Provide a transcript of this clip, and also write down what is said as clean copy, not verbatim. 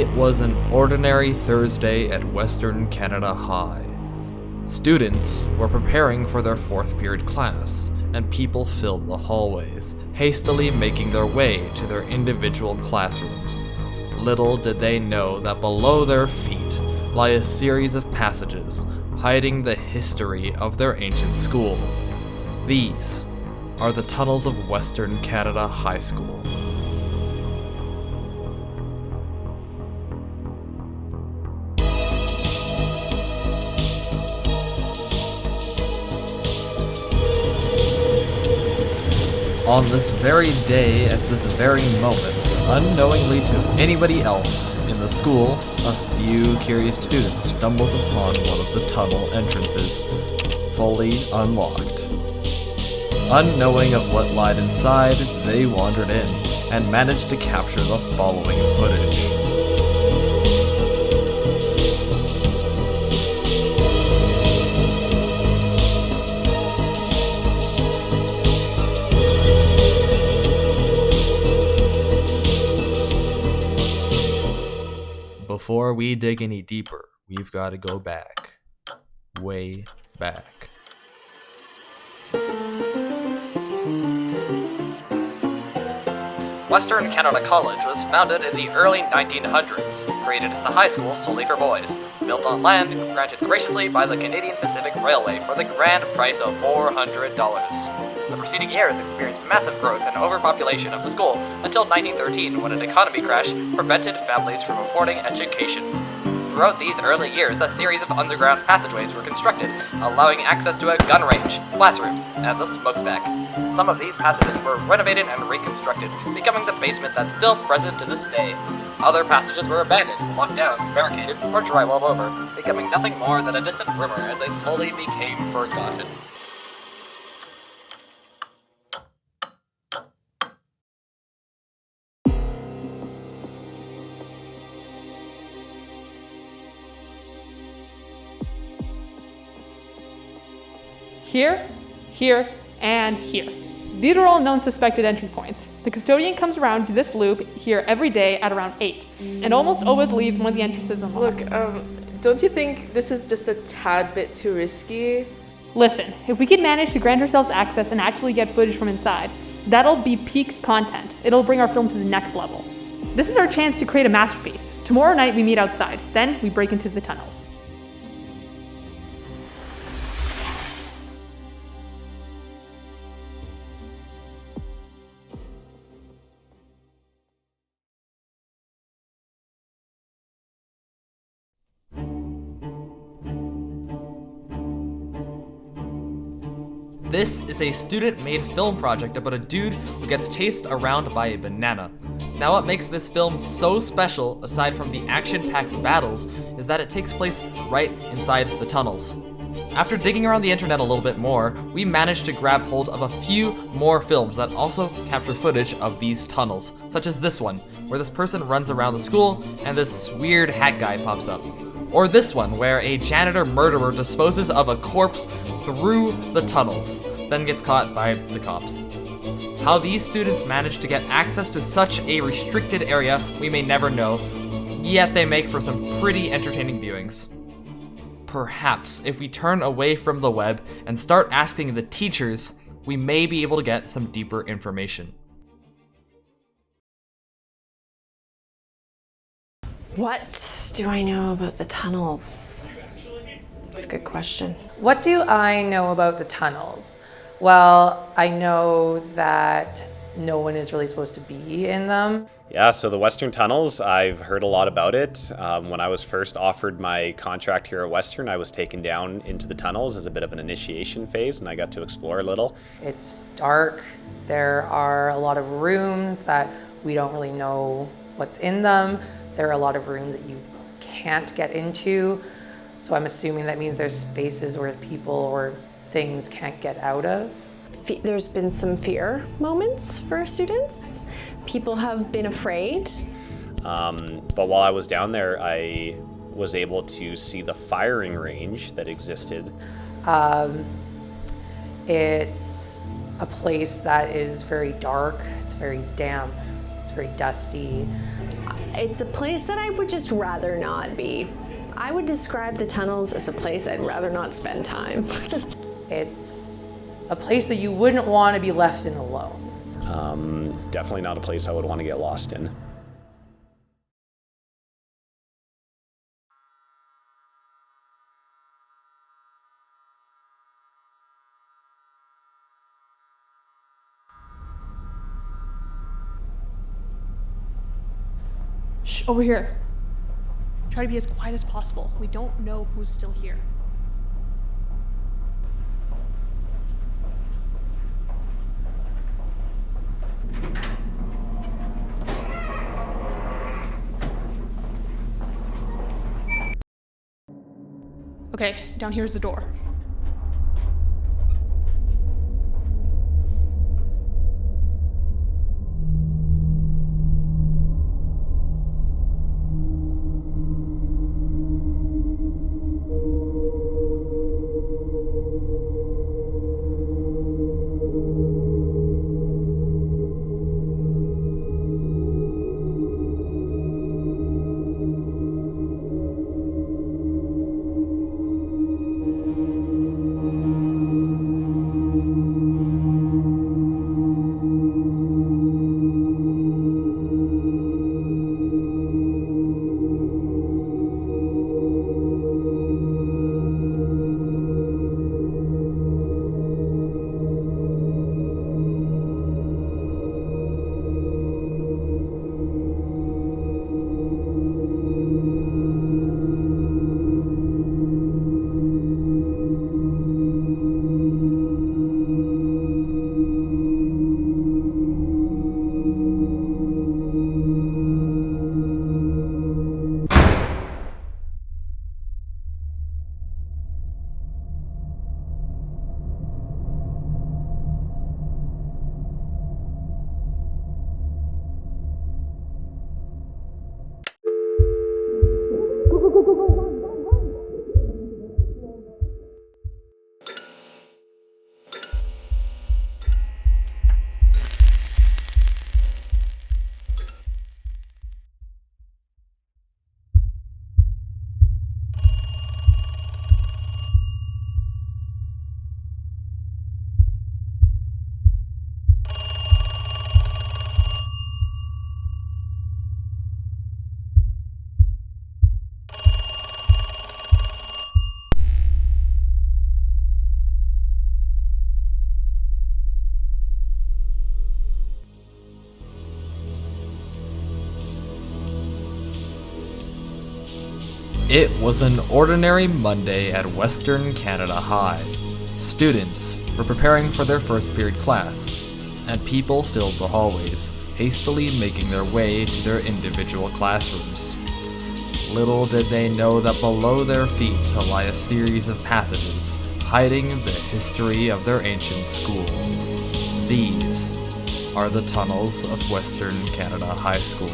It was an ordinary Thursday at Western Canada High. Students were preparing for their fourth period class, and people filled the hallways, hastily making their way to their individual classrooms. Little did they know that below their feet lie a series of passages hiding the history of their ancient school. These are the tunnels of Western Canada High School. On this very day, at this very moment, unknowingly to anybody else in the school, a few curious students stumbled upon one of the tunnel entrances, fully unlocked. Unknowing of what lied inside, they wandered in and managed to capture the following footage. Before we dig any deeper, we've got to go back. Way back. Western Canada College was founded in the early 1900s, created as a high school solely for boys, built on land granted graciously by the Canadian Pacific Railway for the grand price of $400. The preceding years experienced massive growth and overpopulation of the school until 1913, when an economy crash prevented families from affording education. Throughout these early years, a series of underground passageways were constructed, allowing access to a gun range, classrooms, and the smokestack. Some of these passages were renovated and reconstructed, becoming the basement that's still present to this day. Other passages were abandoned, locked down, barricaded, or drywalled over, becoming nothing more than a distant rumor as they slowly became forgotten. Here, here, and here. These are all known suspected entry points. The custodian comes around to this loop here every day at around 8, and almost always leaves one of the entrances unlocked. Look, don't you think this is just a tad bit too risky? Listen, if we can manage to grant ourselves access and actually get footage from inside, that'll be peak content. It'll bring our film to the next level. This is our chance to create a masterpiece. Tomorrow night we meet outside, then we break into the tunnels. This is a student-made film project about a dude who gets chased around by a banana. Now what makes this film so special, aside from the action-packed battles, is that it takes place right inside the tunnels. After digging around the internet a little bit more, we managed to grab hold of a few more films that also capture footage of these tunnels, such as this one, where this person runs around the school and this weird hat guy pops up. Or this one, where a janitor murderer disposes of a corpse through the tunnels, then gets caught by the cops. How these students manage to get access to such a restricted area, we may never know, yet they make for some pretty entertaining viewings. Perhaps if we turn away from the web and start asking the teachers, we may be able to get some deeper information. What do I know about the tunnels? That's a good question. What do I know about the tunnels? Well, I know that no one is really supposed to be in them. Yeah, so the Western Tunnels, I've heard a lot about it. When I was first offered my contract here at Western, I was taken down into the tunnels as a bit of an initiation phase, and I got to explore a little. It's dark. There are a lot of rooms that we don't really know what's in them. There are a lot of rooms that you can't get into. So I'm assuming that means there's spaces where people or things can't get out of. There's been some fear moments for students. People have been afraid. But while I was down there, I was able to see the firing range that existed. It's a place that is very dark. It's very damp. It's It's very dusty. It's a place that I would just rather not be. I would describe the tunnels as a place I'd rather not spend time. It's a place that you wouldn't want to be left in alone. Definitely not a place I would want to get lost in. Shh, over here. Try to be as quiet as possible. We don't know who's still here. Okay, down here's the door. It was an ordinary Monday at Western Canada High. Students were preparing for their first period class, and people filled the hallways, hastily making their way to their individual classrooms. Little did they know that below their feet lie a series of passages hiding the history of their ancient school. These are the tunnels of Western Canada High School.